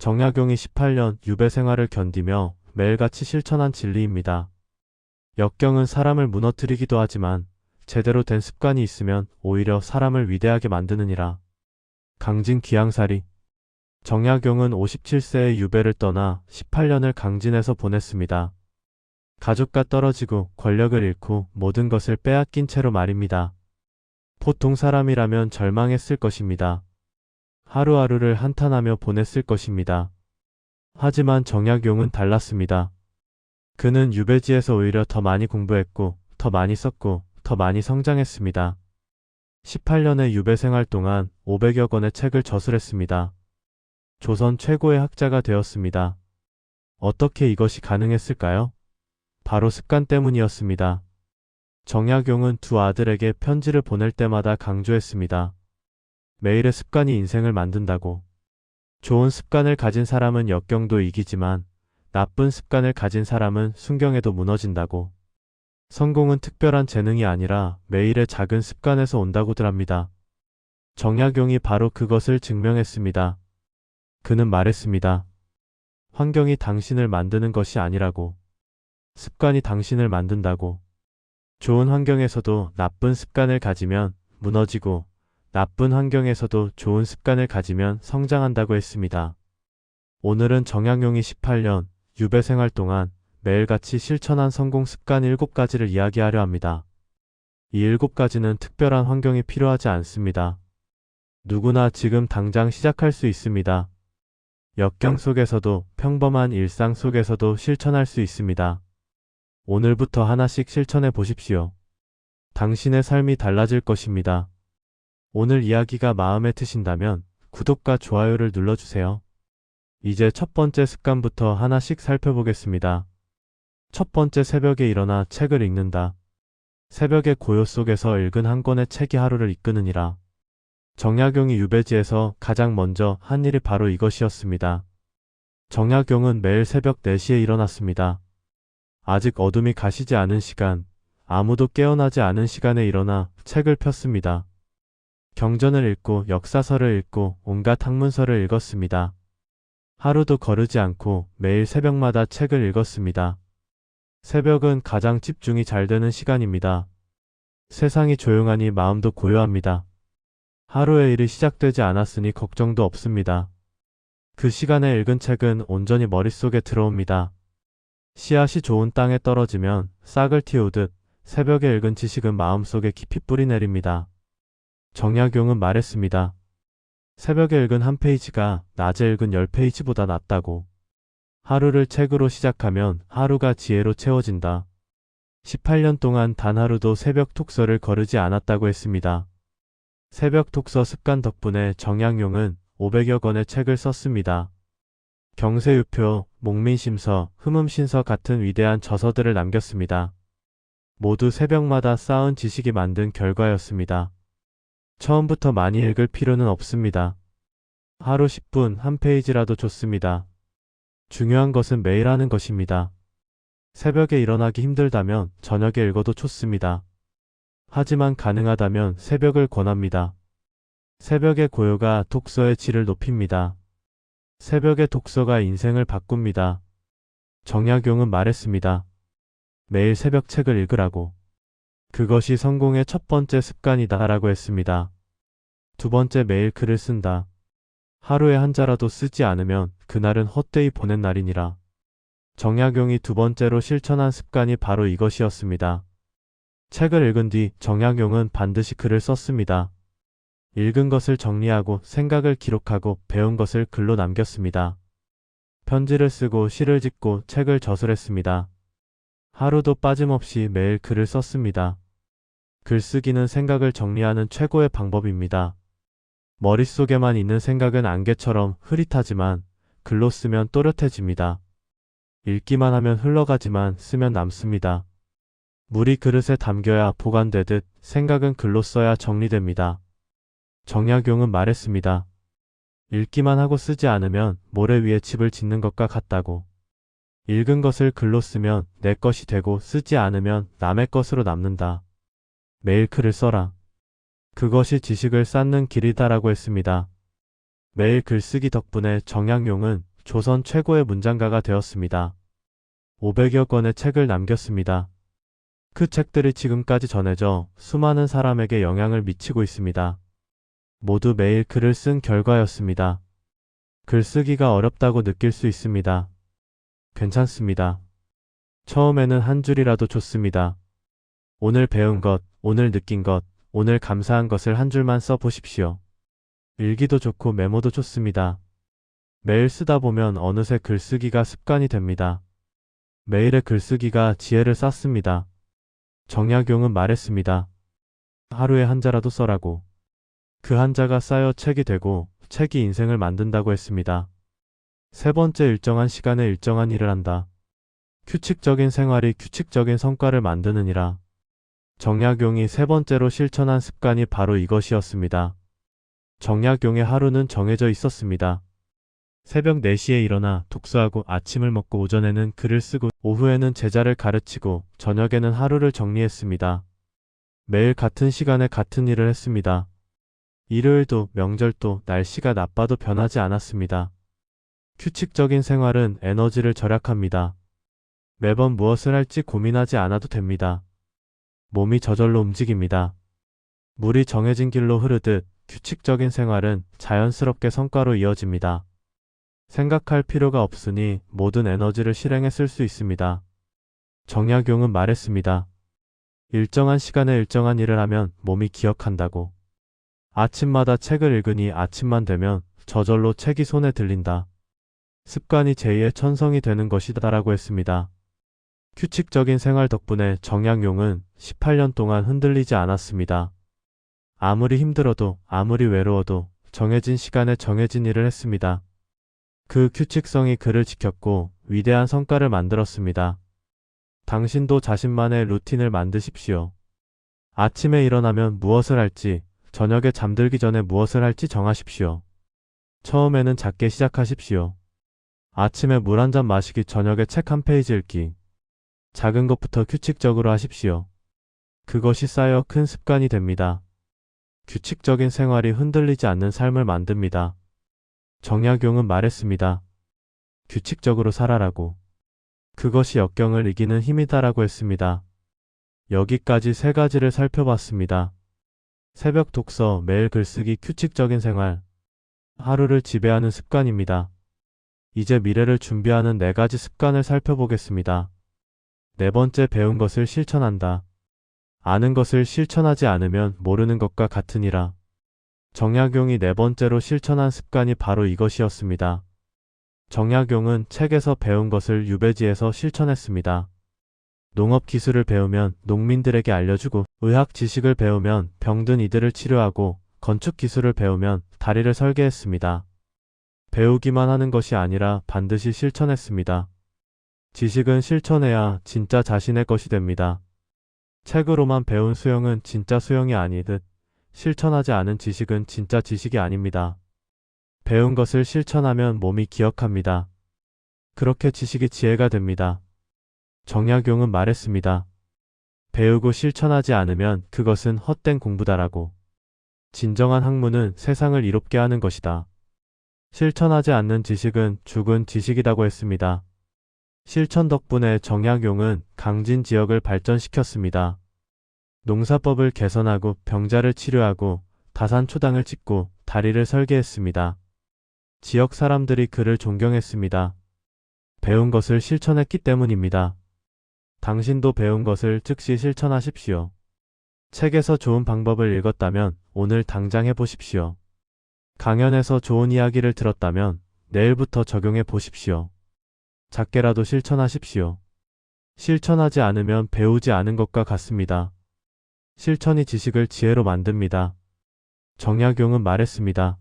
정약용이 18년 유배 생활을 견디며 매일같이 실천한 진리입니다. 역경은 사람을 무너뜨리기도 하지만 제대로 된 습관이 있으면 오히려 사람을 위대하게 만드느니라. 강진 귀양살이. 정약용은 57세에 유배를 떠나 18년을 강진에서 보냈습니다. 가족과 떨어지고 권력을 잃고 모든 것을 빼앗긴 채로 말입니다. 보통 사람이라면 절망했을 것입니다. 하루하루를 한탄하며 보냈을 것입니다. 하지만 정약용은 달랐습니다. 그는 유배지에서 오히려 더 많이 공부했고, 더 많이 썼고, 더 많이 성장했습니다. 18년의 유배 생활 동안 500여 권의 책을 저술했습니다. 조선 최고의 학자가 되었습니다. 어떻게 이것이 가능했을까요? 바로 습관 때문이었습니다. 정약용은 두 아들에게 편지를 보낼 때마다 강조했습니다. 매일의 습관이 인생을 만든다고. 좋은 습관을 가진 사람은 역경도 이기지만 나쁜 습관을 가진 사람은 순경에도 무너진다고. 성공은 특별한 재능이 아니라 매일의 작은 습관에서 온다고들 합니다. 정약용이 바로 그것을 증명했습니다. 그는 말했습니다. 환경이 당신을 만드는 것이 아니라고. 습관이 당신을 만든다고. 좋은 환경에서도 나쁜 습관을 가지면 무너지고 나쁜 환경에서도 좋은 습관을 가지면 성장한다고 했습니다. 오늘은 정약용이 18년 유배 생활 동안 매일같이 실천한 성공 습관 7가지를 이야기하려 합니다. 이 7가지는 특별한 환경이 필요하지 않습니다. 누구나 지금 당장 시작할 수 있습니다. 역경 속에서도 평범한 일상 속에서도 실천할 수 있습니다. 오늘부터 하나씩 실천해 보십시오. 당신의 삶이 달라질 것입니다. 오늘 이야기가 마음에 드신다면 구독과 좋아요를 눌러주세요. 이제 첫 번째 습관부터 하나씩 살펴보겠습니다. 첫 번째, 새벽에 일어나 책을 읽는다. 새벽의 고요 속에서 읽은 한 권의 책이 하루를 이끄느니라. 정약용이 유배지에서 가장 먼저 한 일이 바로 이것이었습니다. 정약용은 매일 새벽 4시에 일어났습니다. 아직 어둠이 가시지 않은 시간, 아무도 깨어나지 않은 시간에 일어나 책을 폈습니다. 경전을 읽고 역사서를 읽고 온갖 학문서를 읽었습니다. 하루도 거르지 않고 매일 새벽마다 책을 읽었습니다. 새벽은 가장 집중이 잘 되는 시간입니다. 세상이 조용하니 마음도 고요합니다. 하루의 일이 시작되지 않았으니 걱정도 없습니다. 그 시간에 읽은 책은 온전히 머릿속에 들어옵니다. 씨앗이 좋은 땅에 떨어지면 싹을 틔우듯 새벽에 읽은 지식은 마음속에 깊이 뿌리내립니다. 정약용은 말했습니다. 새벽에 읽은 한 페이지가 낮에 읽은 10페이지보다 낫다고. 하루를 책으로 시작하면 하루가 지혜로 채워진다. 18년 동안 단 하루도 새벽 독서를 거르지 않았다고 했습니다. 새벽 독서 습관 덕분에 정약용은 500여 권의 책을 썼습니다. 경세유표, 목민심서, 흠음신서 같은 위대한 저서들을 남겼습니다. 모두 새벽마다 쌓은 지식이 만든 결과였습니다. 처음부터 많이 읽을 필요는 없습니다. 하루 10분 한 페이지라도 좋습니다. 중요한 것은 매일 하는 것입니다. 새벽에 일어나기 힘들다면 저녁에 읽어도 좋습니다. 하지만 가능하다면 새벽을 권합니다. 새벽의 고요가 독서의 질을 높입니다. 새벽의 독서가 인생을 바꿉니다. 정약용은 말했습니다. 매일 새벽 책을 읽으라고. 그것이 성공의 첫 번째 습관이다 라고 했습니다. 두 번째, 매일 글을 쓴다. 하루에 한 자라도 쓰지 않으면 그날은 헛되이 보낸 날이니라. 정약용이 두 번째로 실천한 습관이 바로 이것이었습니다. 책을 읽은 뒤 정약용은 반드시 글을 썼습니다. 읽은 것을 정리하고 생각을 기록하고 배운 것을 글로 남겼습니다. 편지를 쓰고 시를 짓고 책을 저술했습니다. 하루도 빠짐없이 매일 글을 썼습니다. 글쓰기는 생각을 정리하는 최고의 방법입니다. 머릿속에만 있는 생각은 안개처럼 흐릿하지만 글로 쓰면 또렷해집니다. 읽기만 하면 흘러가지만 쓰면 남습니다. 물이 그릇에 담겨야 보관되듯 생각은 글로 써야 정리됩니다. 정약용은 말했습니다. 읽기만 하고 쓰지 않으면 모래 위에 집을 짓는 것과 같다고. 읽은 것을 글로 쓰면 내 것이 되고 쓰지 않으면 남의 것으로 남는다. 매일 글을 써라. 그것이 지식을 쌓는 길이다라고 했습니다. 매일 글쓰기 덕분에 정약용은 조선 최고의 문장가가 되었습니다. 500여 권의 책을 남겼습니다. 그 책들이 지금까지 전해져 수많은 사람에게 영향을 미치고 있습니다. 모두 매일 글을 쓴 결과였습니다. 글쓰기가 어렵다고 느낄 수 있습니다. 괜찮습니다. 처음에는 한 줄이라도 좋습니다. 오늘 배운 것, 오늘 느낀 것, 오늘 감사한 것을 한 줄만 써 보십시오. 일기도 좋고 메모도 좋습니다. 매일 쓰다 보면 어느새 글쓰기가 습관이 됩니다. 매일의 글쓰기가 지혜를 쌓습니다. 정약용은 말했습니다. 하루에 한 자라도 써라고. 그 한 자가 쌓여 책이 되고 책이 인생을 만든다고 했습니다. 세 번째, 일정한 시간에 일정한 일을 한다. 규칙적인 생활이 규칙적인 성과를 만드느니라. 정약용이 세 번째로 실천한 습관이 바로 이것이었습니다. 정약용의 하루는 정해져 있었습니다. 새벽 4시에 일어나 독서하고 아침을 먹고 오전에는 글을 쓰고 오후에는 제자를 가르치고 저녁에는 하루를 정리했습니다. 매일 같은 시간에 같은 일을 했습니다. 일요일도 명절도 날씨가 나빠도 변하지 않았습니다. 규칙적인 생활은 에너지를 절약합니다. 매번 무엇을 할지 고민하지 않아도 됩니다. 몸이 저절로 움직입니다. 물이 정해진 길로 흐르듯 규칙적인 생활은 자연스럽게 성과로 이어집니다. 생각할 필요가 없으니 모든 에너지를 실행에 쓸 수 있습니다. 정약용은 말했습니다. 일정한 시간에 일정한 일을 하면 몸이 기억한다고. 아침마다 책을 읽으니 아침만 되면 저절로 책이 손에 들린다. 습관이 제2의 천성이 되는 것이다라고 했습니다. 규칙적인 생활 덕분에 정약용은 18년 동안 흔들리지 않았습니다. 아무리 힘들어도 아무리 외로워도 정해진 시간에 정해진 일을 했습니다. 그 규칙성이 그를 지켰고 위대한 성과를 만들었습니다. 당신도 자신만의 루틴을 만드십시오. 아침에 일어나면 무엇을 할지, 저녁에 잠들기 전에 무엇을 할지 정하십시오. 처음에는 작게 시작하십시오. 아침에 물 한 잔 마시기, 저녁에 책 한 페이지 읽기. 작은 것부터 규칙적으로 하십시오. 그것이 쌓여 큰 습관이 됩니다. 규칙적인 생활이 흔들리지 않는 삶을 만듭니다. 정약용은 말했습니다. 규칙적으로 살아라고. 그것이 역경을 이기는 힘이다라고 했습니다. 여기까지 세 가지를 살펴봤습니다. 새벽 독서, 매일 글쓰기, 규칙적인 생활. 하루를 지배하는 습관입니다. 이제 미래를 준비하는 네 가지 습관을 살펴보겠습니다. 네 번째, 배운 것을 실천한다. 아는 것을 실천하지 않으면 모르는 것과 같으니라. 정약용이 네 번째로 실천한 습관이 바로 이것이었습니다. 정약용은 책에서 배운 것을 유배지에서 실천했습니다. 농업 기술을 배우면 농민들에게 알려주고, 의학 지식을 배우면 병든 이들을 치료하고, 건축 기술을 배우면 다리를 설계했습니다. 배우기만 하는 것이 아니라 반드시 실천했습니다. 지식은 실천해야 진짜 자신의 것이 됩니다. 책으로만 배운 수영은 진짜 수영이 아니듯 실천하지 않은 지식은 진짜 지식이 아닙니다. 배운 것을 실천하면 몸이 기억합니다. 그렇게 지식이 지혜가 됩니다. 정약용은 말했습니다. 배우고 실천하지 않으면 그것은 헛된 공부다라고. 진정한 학문은 세상을 이롭게 하는 것이다. 실천하지 않는 지식은 죽은 지식이라고 했습니다. 실천 덕분에 정약용은 강진 지역을 발전시켰습니다. 농사법을 개선하고 병자를 치료하고 다산초당을 짓고 다리를 설계했습니다. 지역 사람들이 그를 존경했습니다. 배운 것을 실천했기 때문입니다. 당신도 배운 것을 즉시 실천하십시오. 책에서 좋은 방법을 읽었다면 오늘 당장 해보십시오. 강연에서 좋은 이야기를 들었다면 내일부터 적용해 보십시오. 작게라도 실천하십시오. 실천하지 않으면 배우지 않은 것과 같습니다. 실천이 지식을 지혜로 만듭니다. 정약용은 말했습니다.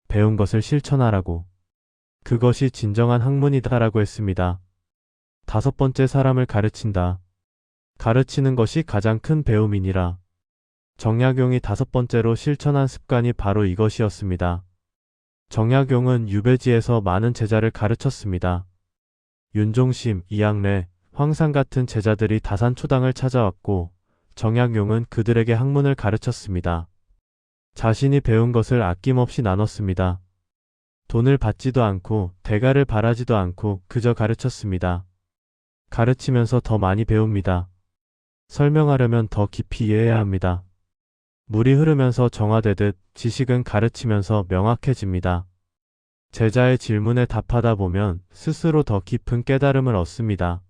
배운 것을 실천하라고. 그것이 진정한 학문이다라고 했습니다. 다섯 번째, 사람을 가르친다. 가르치는 것이 가장 큰 배움이니라. 정약용이 다섯 번째로 실천한 습관이 바로 이것이었습니다. 정약용은 유배지에서 많은 제자를 가르쳤습니다. 윤종심, 이양래, 황상 같은 제자들이 다산초당을 찾아왔고 정약용은 그들에게 학문을 가르쳤습니다. 자신이 배운 것을 아낌없이 나눴습니다. 돈을 받지도 않고 대가를 바라지도 않고 그저 가르쳤습니다. 가르치면서 더 많이 배웁니다. 설명하려면 더 깊이 이해해야 합니다. 물이 흐르면서 정화되듯 지식은 가르치면서 명확해집니다. 제자의 질문에 답하다 보면 스스로 더 깊은 깨달음을 얻습니다.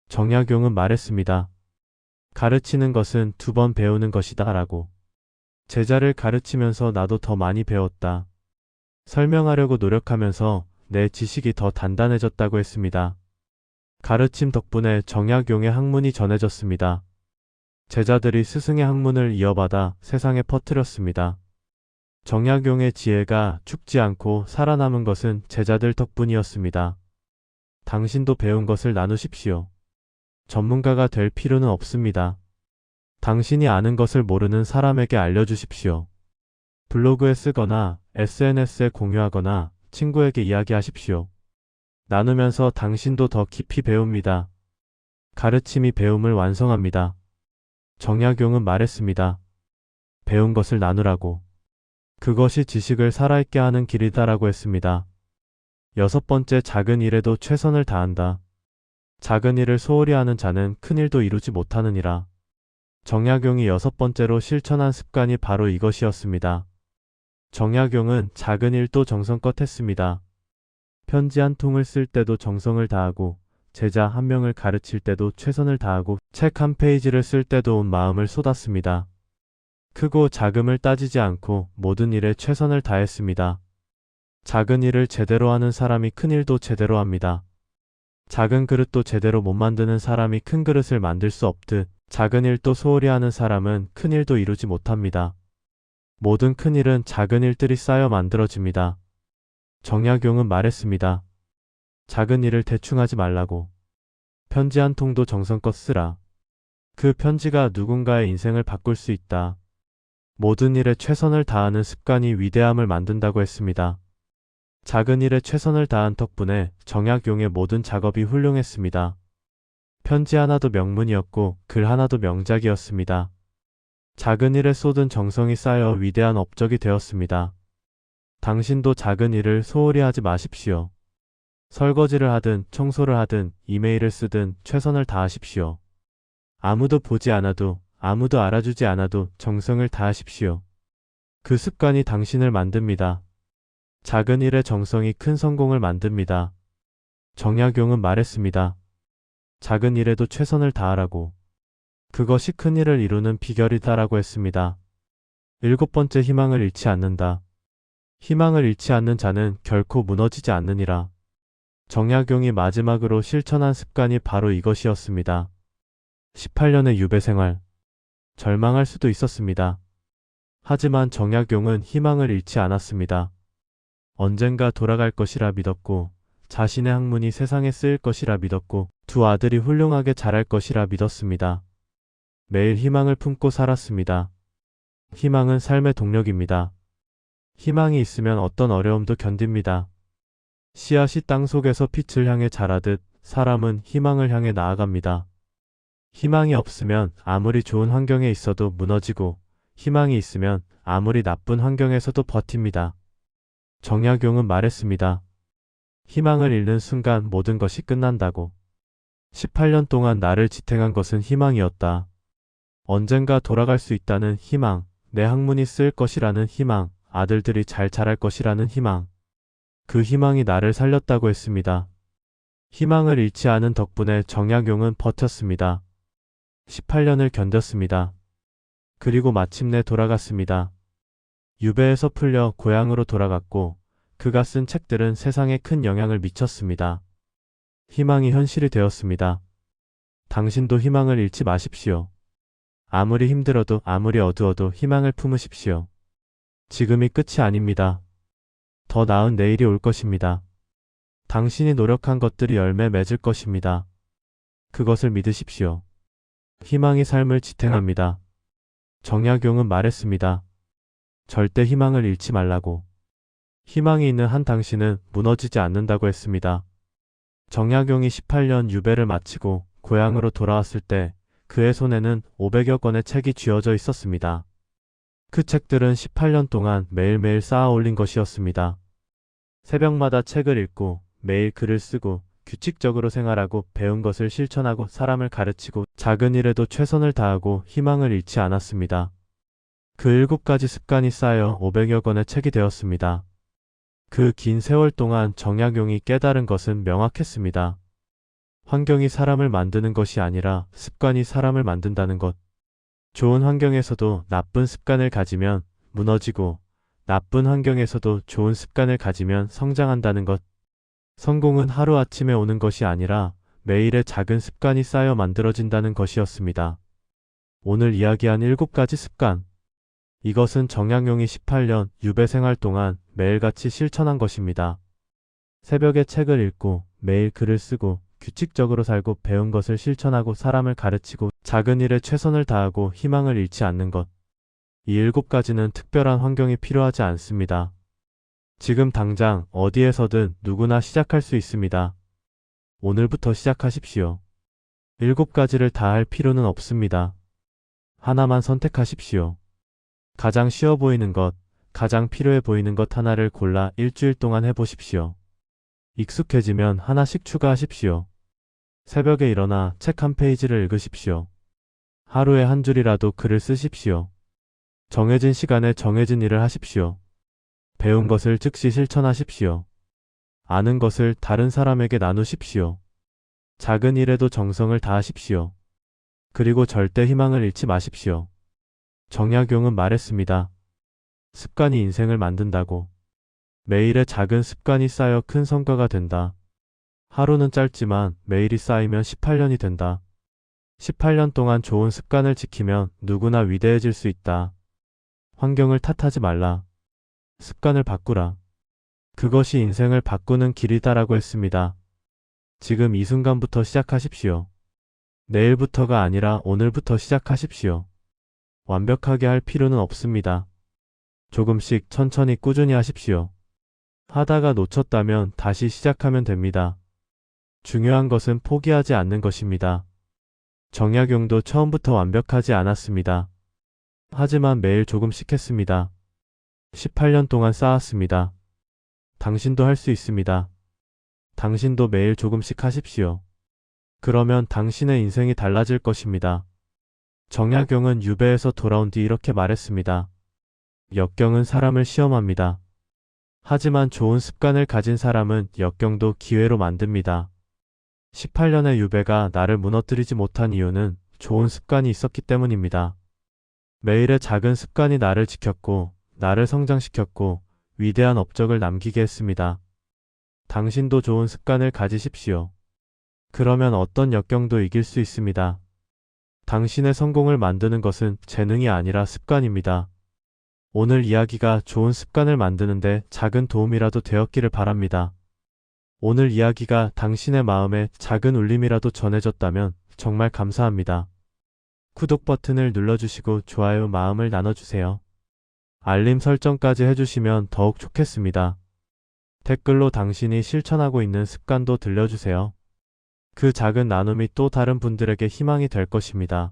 정약용은 말했습니다. 가르치는 것은 2번 배우는 것이다 라고. 제자를 가르치면서 나도 더 많이 배웠다. 설명하려고 노력하면서 내 지식이 더 단단해졌다고 했습니다. 가르침 덕분에 정약용의 학문이 전해졌습니다. 제자들이 스승의 학문을 이어받아 세상에 퍼뜨렸습니다. 정약용의 지혜가 죽지 않고 살아남은 것은 제자들 덕분이었습니다. 당신도 배운 것을 나누십시오. 전문가가 될 필요는 없습니다. 당신이 아는 것을 모르는 사람에게 알려주십시오. 블로그에 쓰거나 SNS에 공유하거나 친구에게 이야기하십시오. 나누면서 당신도 더 깊이 배웁니다. 가르침이 배움을 완성합니다. 정약용은 말했습니다. 배운 것을 나누라고. 그것이 지식을 살아있게 하는 길이다라고 했습니다. 6번째, 작은 일에도 최선을 다한다. 작은 일을 소홀히 하는 자는 큰 일도 이루지 못하느니라. 정약용이 6번째로 실천한 습관이 바로 이것이었습니다. 정약용은 작은 일도 정성껏 했습니다. 편지 한 통을 쓸 때도 정성을 다하고, 제자 한 명을 가르칠 때도 최선을 다하고, 책 한 페이지를 쓸 때도 온 마음을 쏟았습니다. 크고 작음을 따지지 않고 모든 일에 최선을 다했습니다. 작은 일을 제대로 하는 사람이 큰 일도 제대로 합니다. 작은 그릇도 제대로 못 만드는 사람이 큰 그릇을 만들 수 없듯 작은 일도 소홀히 하는 사람은 큰 일도 이루지 못합니다. 모든 큰 일은 작은 일들이 쌓여 만들어집니다. 정약용은 말했습니다. 작은 일을 대충 하지 말라고. 편지 한 통도 정성껏 쓰라. 그 편지가 누군가의 인생을 바꿀 수 있다. 모든 일에 최선을 다하는 습관이 위대함을 만든다고 했습니다. 작은 일에 최선을 다한 덕분에 정약용의 모든 작업이 훌륭했습니다. 편지 하나도 명문이었고 글 하나도 명작이었습니다. 작은 일에 쏟은 정성이 쌓여 위대한 업적이 되었습니다. 당신도 작은 일을 소홀히 하지 마십시오. 설거지를 하든 청소를 하든 이메일을 쓰든 최선을 다하십시오. 아무도 보지 않아도 아무도 알아주지 않아도 정성을 다하십시오. 그 습관이 당신을 만듭니다. 작은 일의 정성이 큰 성공을 만듭니다. 정약용은 말했습니다. 작은 일에도 최선을 다하라고. 그것이 큰 일을 이루는 비결이다라고 했습니다. 7번째, 희망을 잃지 않는다. 희망을 잃지 않는 자는 결코 무너지지 않느니라. 정약용이 마지막으로 실천한 습관이 바로 이것이었습니다. 18년의 유배 생활. 절망할 수도 있었습니다. 하지만 정약용은 희망을 잃지 않았습니다. 언젠가 돌아갈 것이라 믿었고, 자신의 학문이 세상에 쓰일 것이라 믿었고, 2 아들이 훌륭하게 자랄 것이라 믿었습니다. 매일 희망을 품고 살았습니다. 희망은 삶의 동력입니다. 희망이 있으면 어떤 어려움도 견딥니다. 씨앗이 땅 속에서 빛을 향해 자라듯 사람은 희망을 향해 나아갑니다. 희망이 없으면 아무리 좋은 환경에 있어도 무너지고, 희망이 있으면 아무리 나쁜 환경에서도 버팁니다. 정약용은 말했습니다. 희망을 잃는 순간 모든 것이 끝난다고. 18년 동안 나를 지탱한 것은 희망이었다. 언젠가 돌아갈 수 있다는 희망, 내 학문이 쓰일 것이라는 희망, 아들들이 잘 자랄 것이라는 희망. 그 희망이 나를 살렸다고 했습니다. 희망을 잃지 않은 덕분에 정약용은 버텼습니다. 18년을 견뎠습니다. 그리고 마침내 돌아갔습니다. 유배에서 풀려 고향으로 돌아갔고 그가 쓴 책들은 세상에 큰 영향을 미쳤습니다. 희망이 현실이 되었습니다. 당신도 희망을 잃지 마십시오. 아무리 힘들어도 아무리 어두워도 희망을 품으십시오. 지금이 끝이 아닙니다. 더 나은 내일이 올 것입니다. 당신이 노력한 것들이 열매 맺을 것입니다. 그것을 믿으십시오. 희망이 삶을 지탱합니다. 정약용은 말했습니다. 절대 희망을 잃지 말라고. 희망이 있는 한 당신은 무너지지 않는다고 했습니다. 정약용이 18년 유배를 마치고 고향으로 돌아왔을 때 그의 손에는 500여 권의 책이 쥐어져 있었습니다. 그 책들은 18년 동안 매일매일 쌓아 올린 것이었습니다. 새벽마다 책을 읽고 매일 글을 쓰고 규칙적으로 생활하고 배운 것을 실천하고 사람을 가르치고 작은 일에도 최선을 다하고 희망을 잃지 않았습니다. 그 7가지 습관이 쌓여 500여 권의 책이 되었습니다. 그 긴 세월 동안 정약용이 깨달은 것은 명확했습니다. 환경이 사람을 만드는 것이 아니라 습관이 사람을 만든다는 것. 좋은 환경에서도 나쁜 습관을 가지면 무너지고 나쁜 환경에서도 좋은 습관을 가지면 성장한다는 것. 성공은 하루아침에 오는 것이 아니라 매일의 작은 습관이 쌓여 만들어진다는 것이었습니다. 오늘 이야기한 7가지 습관. 이것은 정약용이 18년 유배 생활 동안 매일같이 실천한 것입니다. 새벽에 책을 읽고 매일 글을 쓰고 규칙적으로 살고 배운 것을 실천하고 사람을 가르치고 작은 일에 최선을 다하고 희망을 잃지 않는 것. 이 7가지는 특별한 환경이 필요하지 않습니다. 지금 당장 어디에서든 누구나 시작할 수 있습니다. 오늘부터 시작하십시오. 7가지를 다 할 필요는 없습니다. 하나만 선택하십시오. 가장 쉬워 보이는 것, 가장 필요해 보이는 것 하나를 골라 일주일 동안 해보십시오. 익숙해지면 하나씩 추가하십시오. 새벽에 일어나 책 한 페이지를 읽으십시오. 하루에 한 줄이라도 글을 쓰십시오. 정해진 시간에 정해진 일을 하십시오. 배운 것을 즉시 실천하십시오. 아는 것을 다른 사람에게 나누십시오. 작은 일에도 정성을 다하십시오. 그리고 절대 희망을 잃지 마십시오. 정약용은 말했습니다. 습관이 인생을 만든다고. 매일의 작은 습관이 쌓여 큰 성과가 된다. 하루는 짧지만 매일이 쌓이면 18년이 된다. 18년 동안 좋은 습관을 지키면 누구나 위대해질 수 있다. 환경을 탓하지 말라. 습관을 바꾸라. 그것이 인생을 바꾸는 길이다라고 했습니다. 지금 이 순간부터 시작하십시오. 내일부터가 아니라 오늘부터 시작하십시오. 완벽하게 할 필요는 없습니다. 조금씩 천천히 꾸준히 하십시오. 하다가 놓쳤다면 다시 시작하면 됩니다. 중요한 것은 포기하지 않는 것입니다. 정약용도 처음부터 완벽하지 않았습니다. 하지만 매일 조금씩 했습니다. 18년 동안 쌓았습니다. 당신도 할 수 있습니다. 당신도 매일 조금씩 하십시오. 그러면 당신의 인생이 달라질 것입니다. 정약용은 유배에서 돌아온 뒤 이렇게 말했습니다. 역경은 사람을 시험합니다. 하지만 좋은 습관을 가진 사람은 역경도 기회로 만듭니다. 18년의 유배가 나를 무너뜨리지 못한 이유는 좋은 습관이 있었기 때문입니다. 매일의 작은 습관이 나를 지켰고 나를 성장시켰고 위대한 업적을 남기게 했습니다. 당신도 좋은 습관을 가지십시오. 그러면 어떤 역경도 이길 수 있습니다. 당신의 성공을 만드는 것은 재능이 아니라 습관입니다. 오늘 이야기가 좋은 습관을 만드는데 작은 도움이라도 되었기를 바랍니다. 오늘 이야기가 당신의 마음에 작은 울림이라도 전해졌다면 정말 감사합니다. 구독 버튼을 눌러주시고 좋아요 마음을 나눠주세요. 알림 설정까지 해주시면 더욱 좋겠습니다. 댓글로 당신이 실천하고 있는 습관도 들려주세요. 그 작은 나눔이 또 다른 분들에게 희망이 될 것입니다.